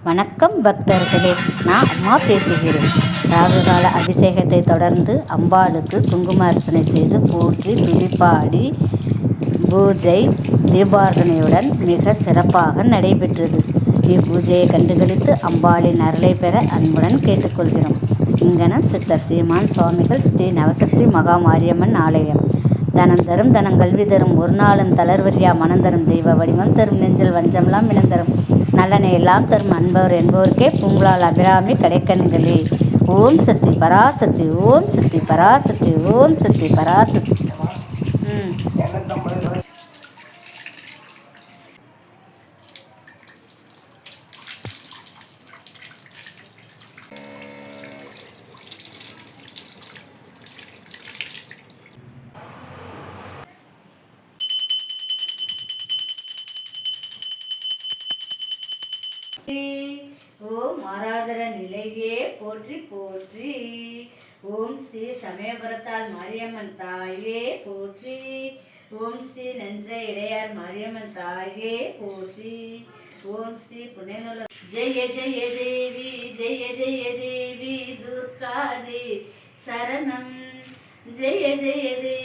வணக்கம் பக்தர்களே, நான் அம்மா பேசுகிறேன். ராகுகால அபிஷேகத்தை தொடர்ந்து அம்பாளுக்கு குங்கும அர்ச்சனை செய்து போற்றி துதிப்பாடி பூஜை தீபாரதனையுடன் மிக சிறப்பாக நடைபெற்றது. இப்பூஜையை கண்டுகளித்து அம்பாளின் அருளை பெற அன்புடன் கேட்டுக்கொள்கிறோம். இங்கனம் சித்தர் சீமான் சுவாமிகள் ஸ்ரீ நவசக்தி மகா மாரியம்மன் ஆலயம். தனம் தரும் தனம் கல்வி தரும் ஒரு நாளும் தளர்வரியா மனம் தரும் தெய்வ வடிவம் தரும் நெஞ்சில் வஞ்சமெல்லாம் இனந்தரும் நல்லனை எல்லாம் தரும் அன்பவர் என்பவருக்கே பூங்களால் அபிராமி கடைக்கண்களே. ஓம் சக்தி பராசக்தி, ஓம் சக்தி பராசக்தி, ஓம் சக்தி பராசக்தி. ஓம் ஆராதர நிலையே போற்றி போற்றி. ஓம் ஸ்ரீ சமயபுரத்தால் மாரியம்மன் தாயே போற்றி. ஓம் ஸ்ரீ நெஞ்சை இடையார் மாரியம்மன் தாயே போற்றி. ஓம் ஸ்ரீ புனேநல ஜெய ஜெய தேவி, ஜெய ஜெய தேவி துர்கா தேவி சரணம். ஜெய ஜெய தேவி.